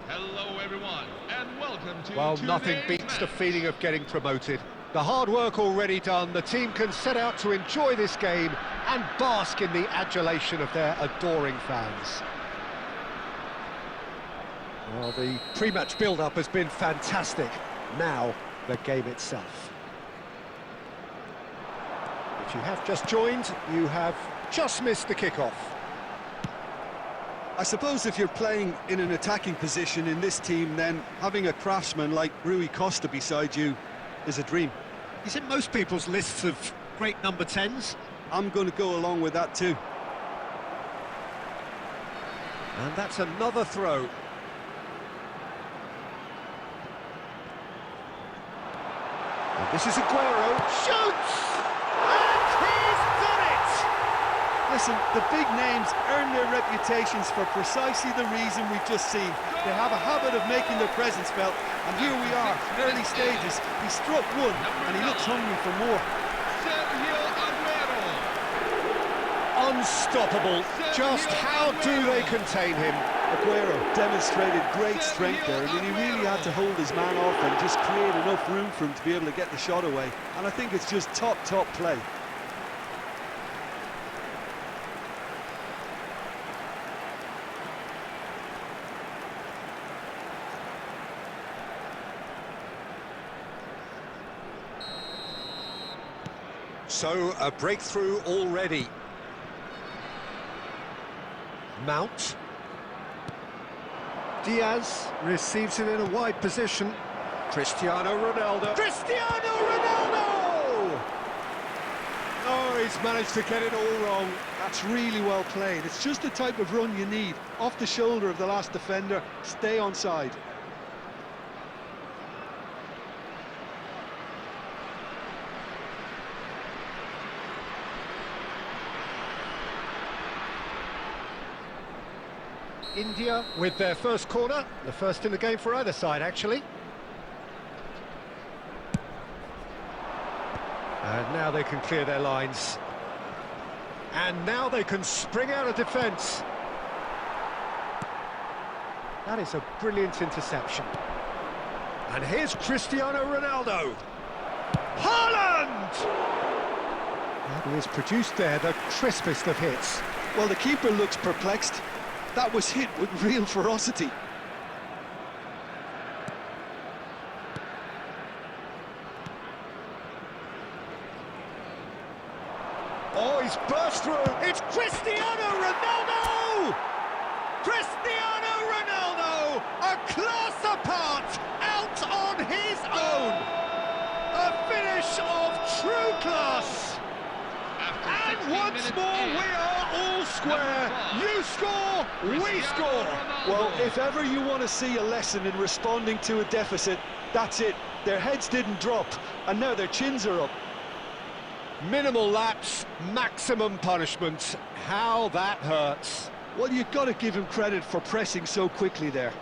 Hello everyone, and welcome to Well, nothing today's beats the match. feeling of getting promoted. The hard work already done, the team can set out to enjoy this game and bask in the adulation of their adoring fans. Well, the pre-match build-up has been fantastic. Now, the game itself. If you have just joined, you have just missed the kickoff. I suppose if you're playing in an attacking position in this team, then having a craftsman like Rui Costa beside you is a dream. Is it most people's lists of great number 10s? I'm going to go along with that too. And that's another throw. And this is Aguero. Shoots! And he's done it! Listen, the big names earn their reputations for precisely the reason we've just seen. They have a habit of making their presence felt, and here we are, early stages. He struck one, and he looks hungry for more. Sergio Aguero. Unstoppable. Just how do they contain him? Aguero demonstrated great strength there. I mean, he really had to hold his man off and just create enough room for him to be able to get the shot away. And I think it's just top play. So, a breakthrough already. Mount. Diaz receives it in a wide position. Cristiano Ronaldo. Cristiano Ronaldo! Oh, he's managed to get it all wrong. That's really well played. It's just the type of run you need. Off the shoulder of the last defender, stay onside. India with their first corner, the first in the game for either side, actually. And now they can clear their lines. And now they can spring out of defence. That is a brilliant interception. And here's Cristiano Ronaldo. Haaland! And he has produced there the crispest of hits. Well, the keeper looks perplexed. That was hit with real ferocity. Oh, he's burst through. It's Cristiano Ronaldo! Cristiano Ronaldo, a class apart, out on his own. A finish of true class. And once more, we are all square. You score, we score. Well, if ever you want to see a lesson in responding to a deficit, that's it. Their heads didn't drop, and now their chins are up. Minimal lapse, maximum punishment. How that hurts. Well, you've got to give him credit for pressing so quickly there.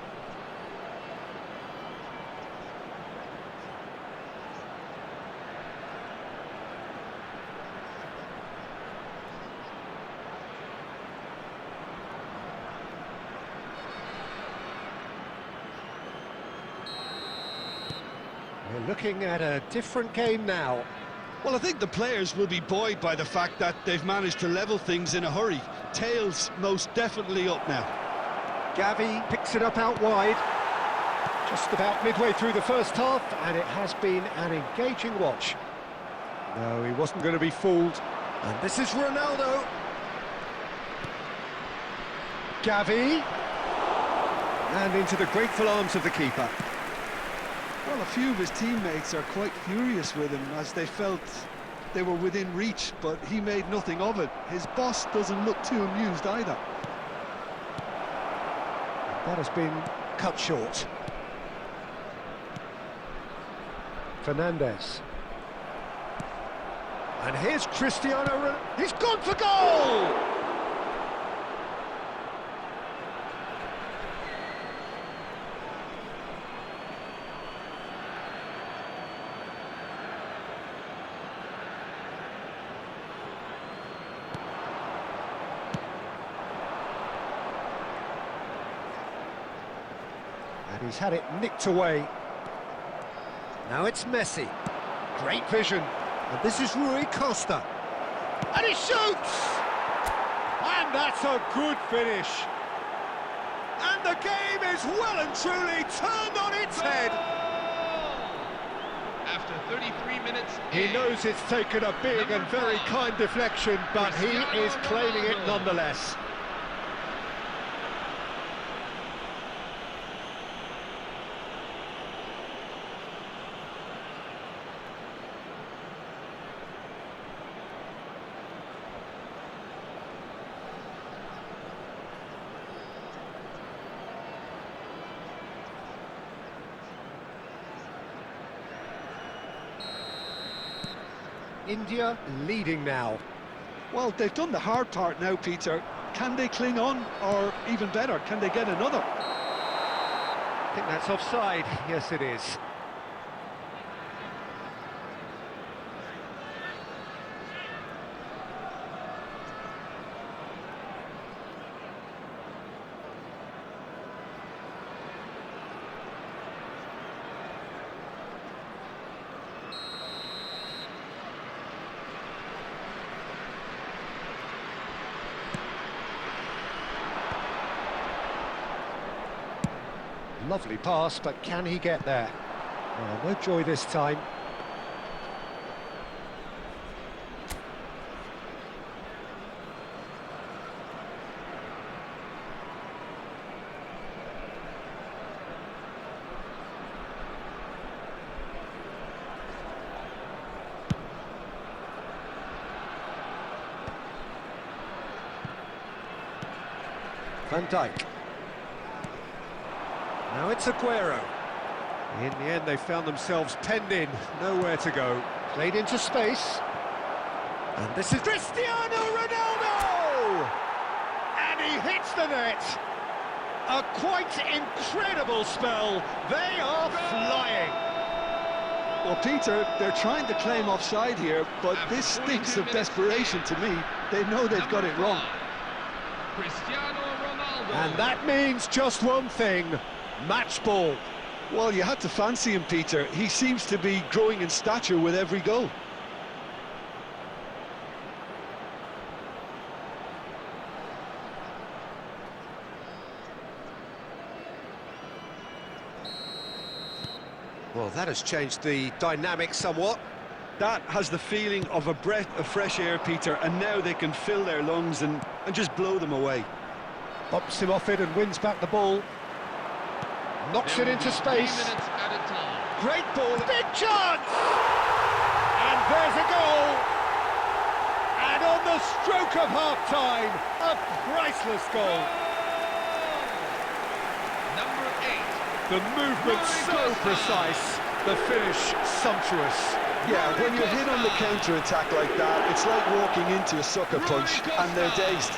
We're looking at a different game now. Well, I think the players will be buoyed by the fact that they've managed to level things in a hurry. Tails most definitely up now. Gavi picks it up out wide. Just about midway through the first half, and it has been an engaging watch. No, he wasn't going to be fooled. And this is Ronaldo. Gavi. And into the grateful arms of the keeper. Well, a few of his teammates are quite furious with him as they felt they were within reach, but he made nothing of it. His boss doesn't look too amused either. That has been cut short. Fernandez. And here's Cristiano Ronaldo. He's gone for goal! And he's had it nicked away. Now it's Messi. Great vision. And this is Rui Costa. And he shoots! And that's a good finish. And the game is well and truly turned on its head. After 33 minutes, He knows it's taken a big and very kind deflection, but he is claiming it nonetheless. India leading now. Well, they've done the hard part now, Peter. Can they cling on, or even better, can they get another? I think that's offside. Yes, it is. Lovely pass, but can he get there? Oh, no joy this time. Van Dijk. Now it's Aguero. In the end, they found themselves penned in, nowhere to go. Played into space. And this is Cristiano Ronaldo! And he hits the net. A quite incredible spell. They are flying. Well, Peter, they're trying to claim offside here, but this stinks of desperation to me. They know they've got it wrong. Cristiano Ronaldo. And that means just one thing. Match ball. Well, you had to fancy him, Peter. He seems to be growing in stature with every goal. Well, that has changed the dynamic somewhat. That has the feeling of a breath of fresh air, Peter, and now they can fill their lungs and just blow them away. Bumps him off it and wins back the ball. Knocks it into space. 3 minutes at a time. Great ball. Big chance! And there's a goal. And on the stroke of half-time, a priceless goal. Number 8. The movement so precise, the finish sumptuous. Yeah, when you're hit on the counter-attack like that, it's like walking into a sucker punch, and they're dazed.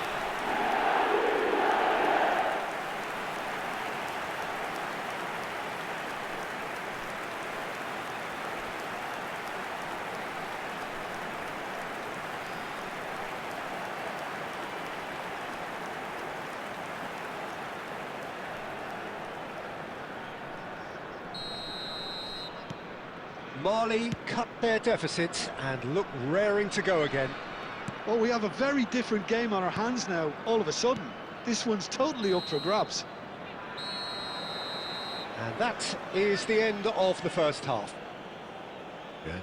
Mali cut their deficit and look raring to go again. Well, we have a very different game on our hands now, all of a sudden. This one's totally up for grabs. And that is the end of the first half.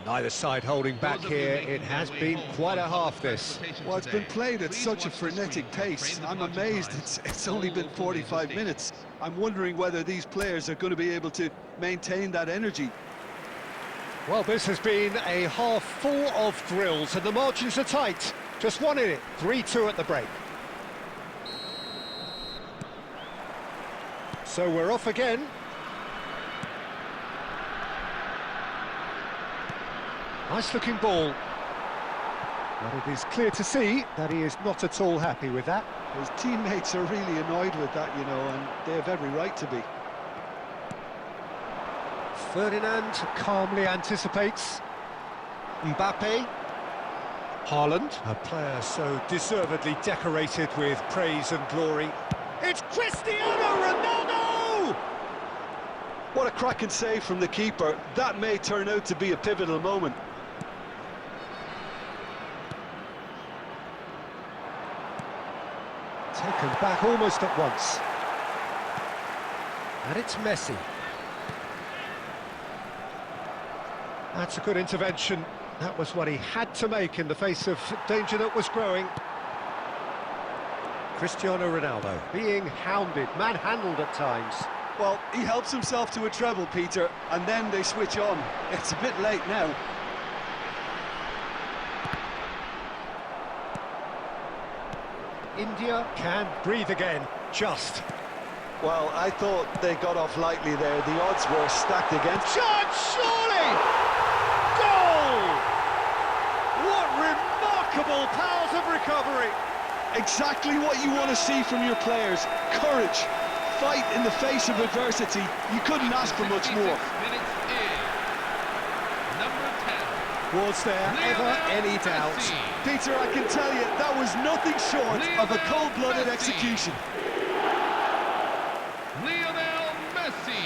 Neither side holding back here. It has been quite a half, this. Well, it's been played at such a frenetic pace. I'm amazed it's only been 45 minutes. I'm wondering whether these players are going to be able to maintain that energy. Well, this has been a half full of thrills, and the margins are tight. Just one in it, 3-2 at the break. So we're off again. Nice looking ball. But it is clear to see that he is not at all happy with that. His teammates are really annoyed with that, you know, and they have every right to be. Ferdinand calmly anticipates. Mbappe. Haaland, a player so deservedly decorated with praise and glory. It's Cristiano Ronaldo! What a cracking save from the keeper. That may turn out to be a pivotal moment. Taken back almost at once. And it's Messi. That's a good intervention. That was what he had to make in the face of danger that was growing. Cristiano Ronaldo being hounded, manhandled at times. Well, he helps himself to a treble, Peter, and then they switch on. It's a bit late now. India can breathe again, just. Well, I thought they got off lightly there. The odds were stacked against. Chance, surely! Goal! What remarkable powers of recovery! Exactly what you want to see from your players. Courage, fight in the face of adversity. You couldn't ask for much 56 more. minutes in. Number 10. Was there ever any doubt? Messi. Peter, I can tell you, that was nothing short of a cold-blooded Messi. execution. Lionel Messi.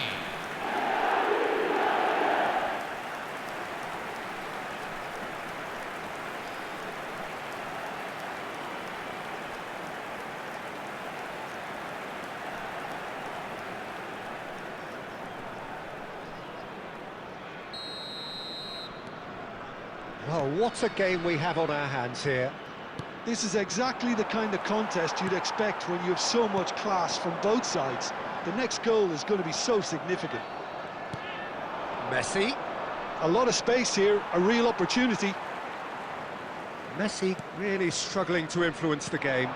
Well, what a game we have on our hands here. This is exactly the kind of contest you'd expect when you have so much class from both sides. The next goal is going to be so significant. Messi. A lot of space here, a real opportunity. Messi really struggling to influence the game.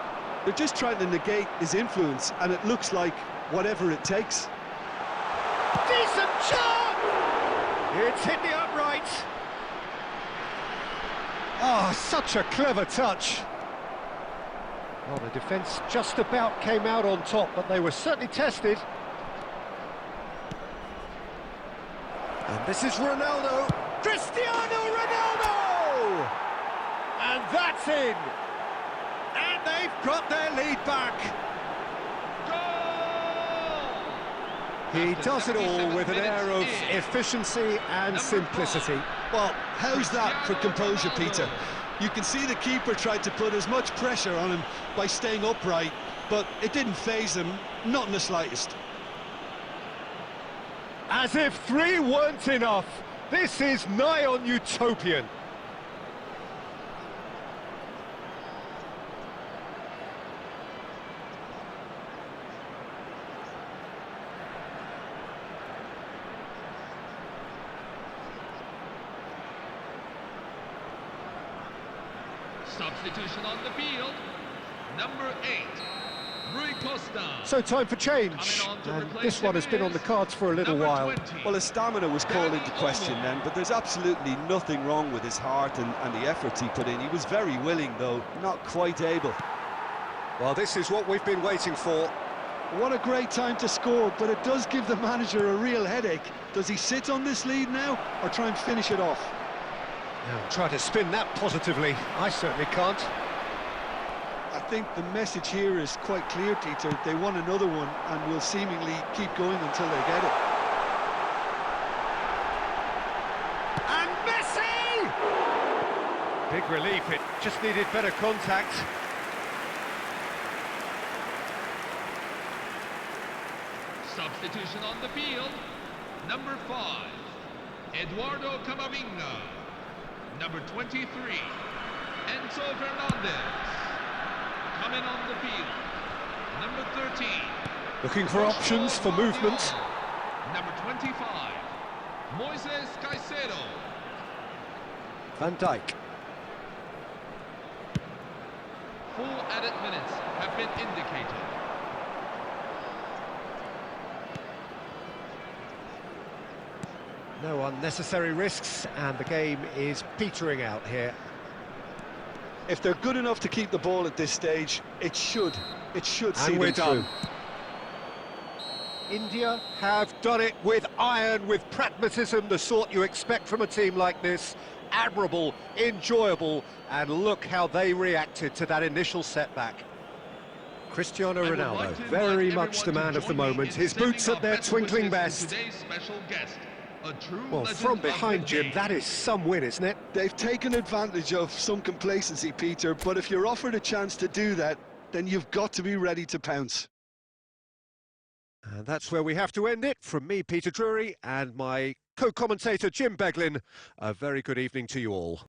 They're just trying to negate his influence, and it looks like whatever it takes. Decent shot! It's hit the uprights. Oh, such a clever touch. Well, the defence just about came out on top, but they were certainly tested. And this is Ronaldo. Cristiano Ronaldo! And that's in. And they've got their lead back. He does it all with an air of efficiency and simplicity. Well, how's that for composure, Peter? You can see the keeper tried to put as much pressure on him by staying upright, but it didn't faze him, not in the slightest. As if three weren't enough, this is nigh on utopian. Substitution on the field. Number 8, Rui Costa. So time for change, Coming on to and replace this one him has been on the is cards for a little number while. 20. Well, his stamina was called into Dani question Olmo. then, but there's absolutely nothing wrong with his heart and the efforts he put in. He was very willing, though, not quite able. Well, this is what we've been waiting for. What a great time to score, but it does give the manager a real headache. Does he sit on this lead now, or try and finish it off? Now, try to spin that positively. I certainly can't. I think the message here is quite clear, Peter. They want another one and will seemingly keep going until they get it. And Messi! Big relief, it just needed better contact. Substitution on the field. Number 5, Eduardo Camavinga. Number 23, Enzo Fernandez. Coming on the field. Number 13. Looking for options for movement. Number 25, Moises Caicedo. Van Dijk. Full added minutes have been indicated. No unnecessary risks, and the game is petering out here. If they're good enough to keep the ball at this stage, it should see And we're them through. done. India have done it with iron, with pragmatism, the sort you expect from a team like this. Admirable, enjoyable, and look how they reacted to that initial setback. Cristiano I would Ronaldo, like to very invite much the everyone man to of the join me moment. in His sending boots our at their best twinkling wishes to best. today's special guest, a true Well, legend from of the behind, Jim, game. that is some win, isn't it? They've taken advantage of some complacency, Peter, but if you're offered a chance to do that, then you've got to be ready to pounce. And that's where we have to end it. From me, Peter Drury, and my co-commentator, Jim Beglin, a very good evening to you all.